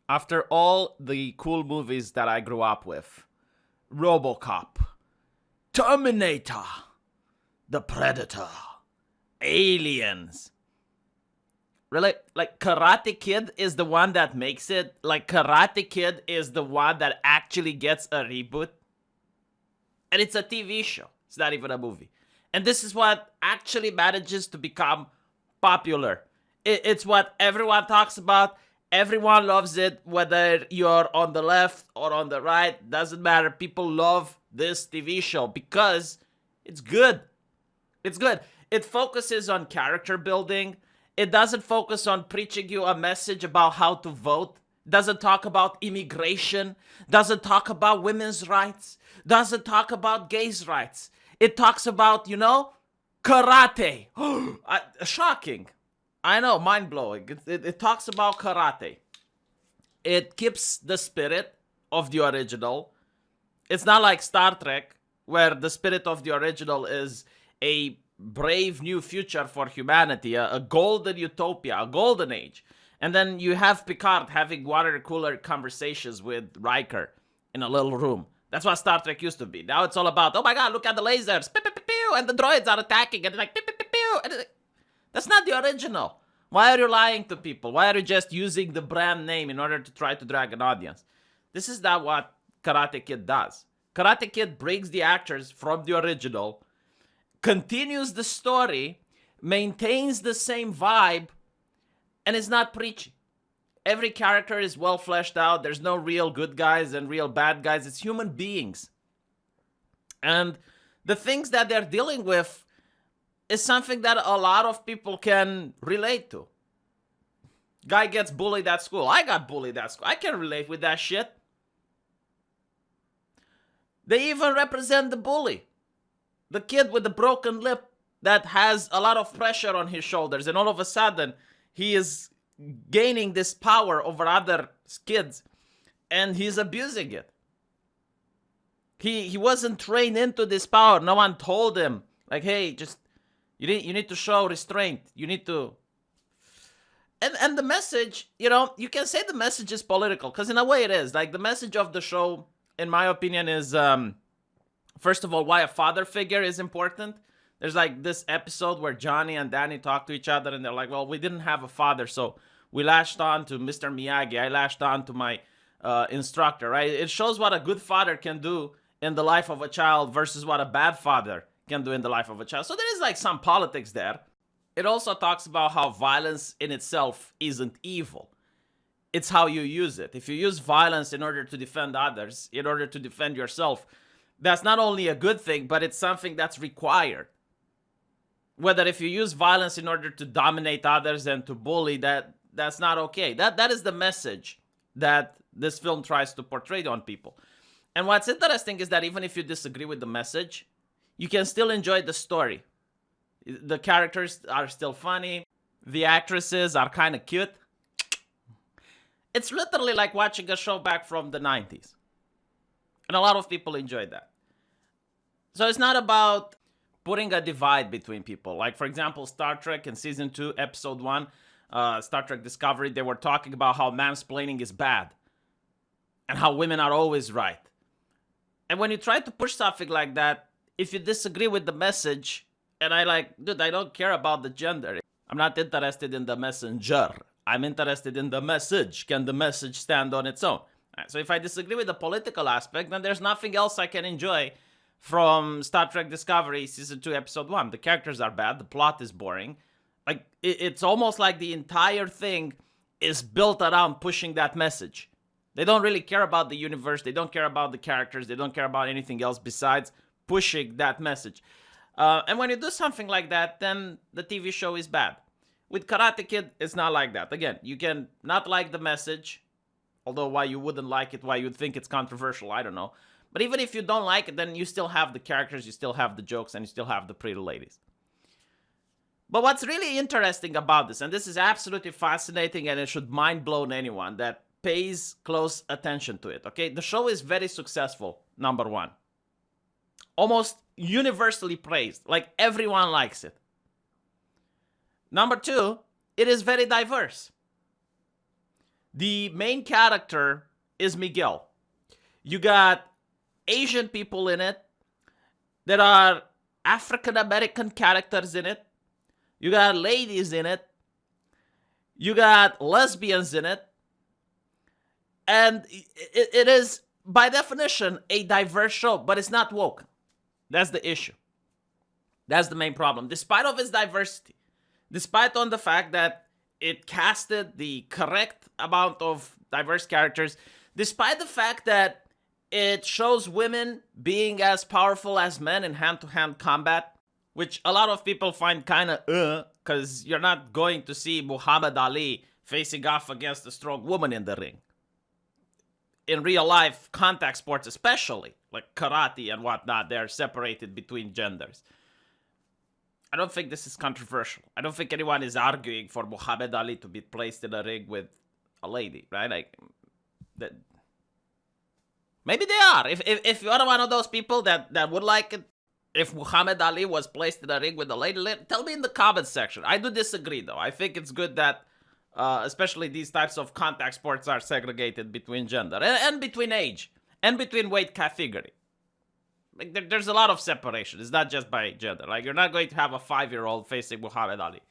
After all the cool movies that I grew up with, RoboCop, Terminator, The Predator, Aliens. Really? Like, Karate Kid is the one that makes it? Like, Karate Kid is the one that actually gets a reboot? And it's a TV show. It's not even a movie. And this is what actually manages to become popular. It's what everyone talks about. Everyone loves it, whether you're on the left or on the right. Doesn't matter. People love this TV show because it's good. It's good. It focuses on character building. It doesn't focus on preaching you a message about how to vote. Doesn't talk about immigration. Doesn't talk about women's rights. Doesn't talk about gays' rights. It talks about, karate. Shocking. I know, mind-blowing. It talks about karate. It keeps the spirit of the original. It's not like Star Trek, where the spirit of the original is a brave new future for humanity, a golden utopia, a golden age. And then you have Picard having water cooler conversations with Riker in a little room. That's what Star Trek used to be. Now it's all about, oh my god, look at the lasers, pew, pew, pew, pew, and the droids are attacking, and it's like, pew, pew, pew, pew. And that's not the original. Why are you lying to people? Why are you just using the brand name in order to try to drag an audience? This is not what Karate Kid does. Karate Kid brings the actors from the original, continues the story, maintains the same vibe, and is not preachy. Every character is well fleshed out. There's no real good guys and real bad guys. It's human beings. And the things that they're dealing with is something that a lot of people can relate to. Guy gets bullied at school. I got bullied at school. I can relate with that shit. They even represent the bully. The kid with the broken lip that has a lot of pressure on his shoulders, and all of a sudden he is gaining this power over other kids, and he's abusing it. He wasn't trained into this power. No one told him, like, hey, just you need to show restraint. You need to. And the message, you can say the message is political, because in a way it is. Like, the message of the show, in my opinion, is first of all, why a father figure is important. There's like this episode where Johnny and Danny talk to each other, and they're like, well, we didn't have a father, so we latched on to Mr. Miyagi. I latched on to my instructor, right? It shows what a good father can do in the life of a child versus what a bad father can do in the life of a child. So there is like some politics there. It also talks about how violence in itself isn't evil. It's how you use it. If you use violence in order to defend others, in order to defend yourself, that's not only a good thing, but it's something that's required. Whether if you use violence in order to dominate others and to bully, that's not okay. That is the message that this film tries to portray on people. And what's interesting is that even if you disagree with the message, you can still enjoy the story. The characters are still funny. The actresses are kind of cute. It's literally like watching a show back from the 90s. And a lot of people enjoyed that. So it's not about putting a divide between people. Like, for example, Star Trek in Season 2, Episode 1, Star Trek Discovery, they were talking about how mansplaining is bad. And how women are always right. And when you try to push something like that, if you disagree with the message, and dude, I don't care about the gender. I'm not interested in the messenger. I'm interested in the message. Can the message stand on its own? Right, so if I disagree with the political aspect, then there's nothing else I can enjoy from Star Trek Discovery Season 2, Episode 1. The characters are bad. The plot is boring. Like, it's almost like the entire thing is built around pushing that message. They don't really care about the universe. They don't care about the characters. They don't care about anything else besides pushing that message. And when you do something like that, then the TV show is bad. With Karate Kid, it's not like that. Again, you can not like the message, although why you wouldn't like it, why you'd think it's controversial, I don't know. But even if you don't like it, then you still have the characters, you still have the jokes, and you still have the pretty ladies. But what's really interesting about this, and this is absolutely fascinating, and it should mind-blow anyone that pays close attention to it, okay? The show is very successful, number one. Almost universally praised. Like, everyone likes it. Number two, it is very diverse. The main character is Miguel. You got Asian people in it. There are African American characters in it. You got ladies in it. You got lesbians in it. And it is, by definition, a diverse show, but it's not woke. That's the issue. That's the main problem. Despite of its diversity, despite on the fact that it casted the correct amount of diverse characters, despite the fact that it shows women being as powerful as men in hand-to-hand combat, which a lot of people find kind of because you're not going to see Muhammad Ali facing off against a strong woman in the ring. In real life, contact sports especially, like karate and whatnot, they're separated between genders. I don't think this is controversial. I don't think anyone is arguing for Muhammad Ali to be placed in a ring with a lady, right? Like, that. Maybe they are. If you're one of those people that would like it, if Muhammad Ali was placed in a ring with a lady, tell me in the comments section. I do disagree, though. I think it's good that, especially these types of contact sports are segregated between gender and between age and between weight category. Like, there's a lot of separation. It's not just by gender. Like, you're not going to have a 5-year-old facing Muhammad Ali.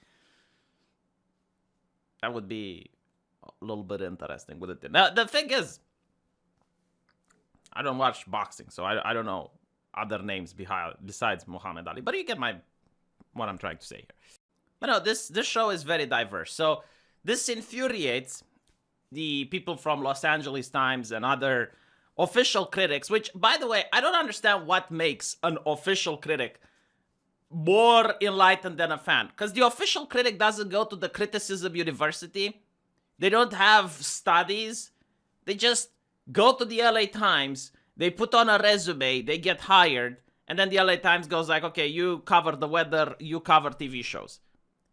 That would be a little bit interesting, wouldn't it? Now, the thing is, I don't watch boxing, so I don't know other names besides Muhammad Ali. But you get what I'm trying to say here. But no, this show is very diverse. So this infuriates the people from Los Angeles Times and other official critics, which, by the way, I don't understand what makes an official critic more enlightened than a fan. Because the official critic doesn't go to the criticism university. They don't have studies. They just go to the LA Times. They put on a resume. They get hired. And then the LA Times goes like, okay, you cover the weather. You cover TV shows.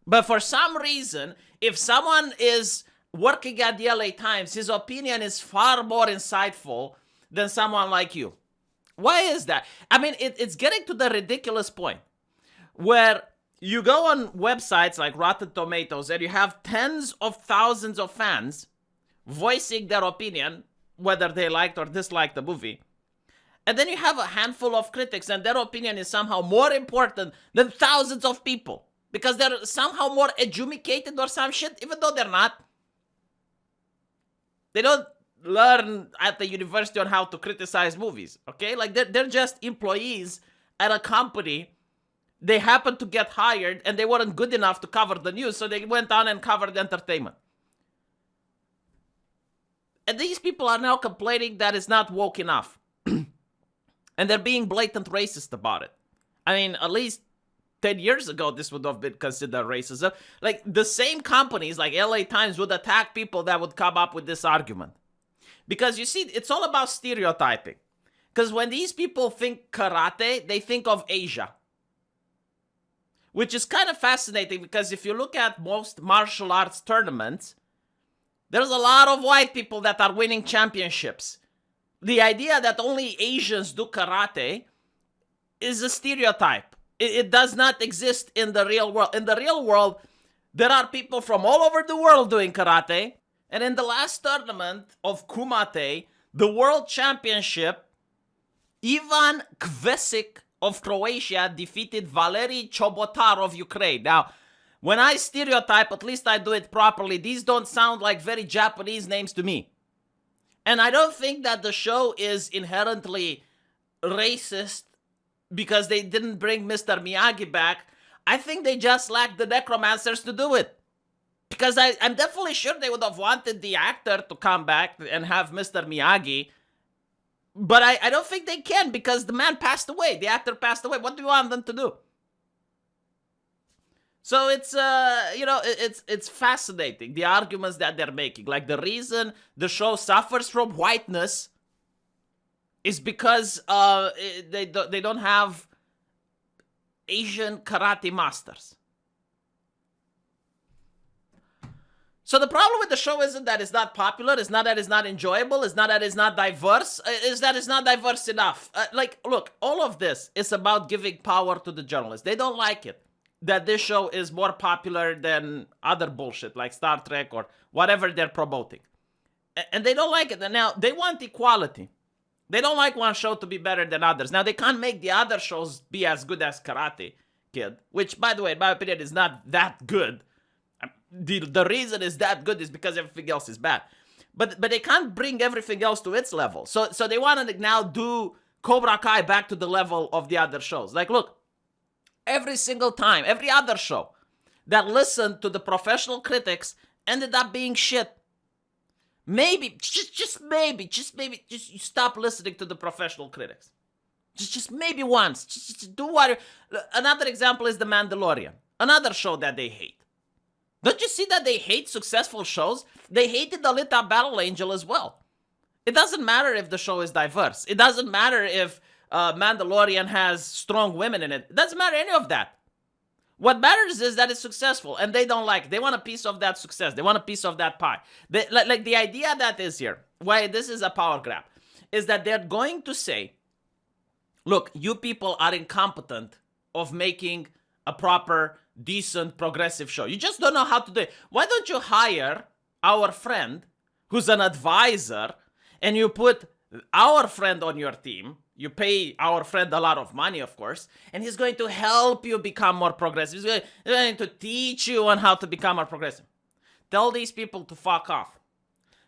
But for some reason, if someone is working at the LA Times, his opinion is far more insightful than someone like you. Why is that? I mean, it's getting to the ridiculous point where you go on websites like Rotten Tomatoes and you have tens of thousands of fans voicing their opinion, whether they liked or disliked the movie. And then you have a handful of critics and their opinion is somehow more important than thousands of people because they're somehow more educated or some shit, even though they're not. They don't learn at the university on how to criticize movies, okay? Like, they're just employees at a company. They happened to get hired and they weren't good enough to cover the news, so they went on and covered entertainment. And these people are now complaining that it's not woke enough. And they're being blatant racist about it. I mean, at least 10 years ago, this would have been considered racism. Like, the same companies, like LA Times, would attack people that would come up with this argument. Because, you see, it's all about stereotyping. Because when these people think karate, they think of Asia. Which is kind of fascinating, because if you look at most martial arts tournaments, there's a lot of white people that are winning championships. The idea that only Asians do karate is a stereotype. It does not exist in the real world. In the real world, there are people from all over the world doing karate. And in the last tournament of Kumate, the world championship, Ivan Kvesic of Croatia defeated Valery Chobotar of Ukraine. Now, when I stereotype, at least I do it properly. These don't sound like very Japanese names to me. And I don't think that the show is inherently racist because they didn't bring Mr. Miyagi back. I think they just lacked the necromancers to do it. Because I'm definitely sure they would have wanted the actor to come back and have Mr. Miyagi. But I don't think they can because the man passed away. The actor passed away. What do you want them to do? So it's, it's fascinating, the arguments that they're making. Like, the reason the show suffers from whiteness is because they don't have Asian karate masters. So the problem with the show isn't that it's not popular, it's not that it's not enjoyable, it's not that it's not diverse, it's that it's not diverse enough. Look, all of this is about giving power to the journalists. They don't like it that this show is more popular than other bullshit like Star Trek or whatever they're promoting. And they don't like it. And now they want equality. They don't like one show to be better than others. Now they can't make the other shows be as good as Karate Kid, which, by the way, in my opinion, is not that good. The reason is that good is because everything else is bad. But they can't bring everything else to its level. So they want to now do Cobra Kai back to the level of the other shows. Like, look, every single time, every other show that listened to the professional critics ended up being shit. Maybe, just maybe, you stop listening to the professional critics. Just maybe once. Just do what. Another example is The Mandalorian. Another show that they hate. Don't you see that they hate successful shows? They hated Alita Battle Angel as well. It doesn't matter if the show is diverse. It doesn't matter if Mandalorian has strong women in it. It doesn't matter any of that. What matters is that it's successful, and they don't like it. They want a piece of that success. They want a piece of that pie. Like the idea that is here, why this is a power grab, is that they're going to say, look, you people are incompetent of making a proper, decent, progressive show. You just don't know how to do it. Why don't you hire our friend who's an advisor, and you put our friend on your team? You pay our friend a lot of money, of course, and he's going to help you become more progressive. He's going to teach you on how to become more progressive. Tell these people to fuck off.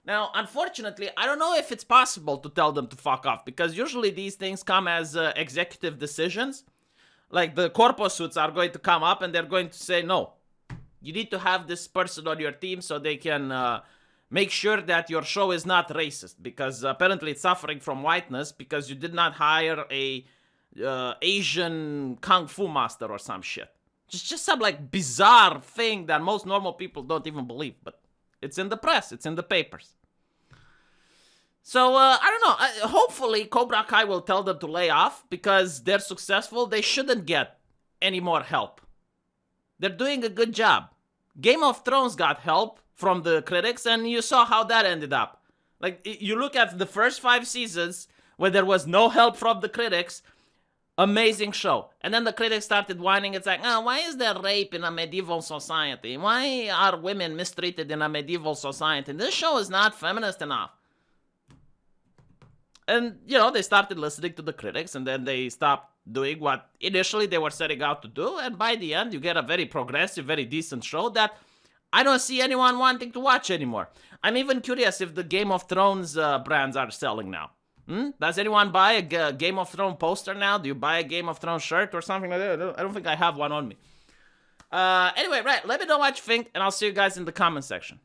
Now, unfortunately, I don't know if it's possible to tell them to fuck off, because usually these things come as executive decisions. Like the corpo suits are going to come up and they're going to say, no, you need to have this person on your team so they can make sure that your show is not racist, because apparently it's suffering from whiteness because you did not hire a Asian kung fu master or some shit. Just some like bizarre thing that most normal people don't even believe, but it's in the press, it's in the papers. So, I don't know, hopefully Cobra Kai will tell them to lay off, because they're successful. They shouldn't get any more help. They're doing a good job. Game of Thrones got help from the critics, and you saw how that ended up. Like, you look at the first 5 seasons where there was no help from the critics, amazing show. And then the critics started whining. It's like, oh, why is there rape in a medieval society? Why are women mistreated in a medieval society? This show is not feminist enough. And, you know, they started listening to the critics, and then they stopped doing what initially they were setting out to do. And by the end, you get a very progressive, very decent show that I don't see anyone wanting to watch anymore. I'm even curious if the Game of Thrones brands are selling now. Does anyone buy a Game of Thrones poster now? Do you buy a Game of Thrones shirt or something like that? I don't think I have one on me. Anyway, right, let me know what you think, and I'll see you guys in the comment section.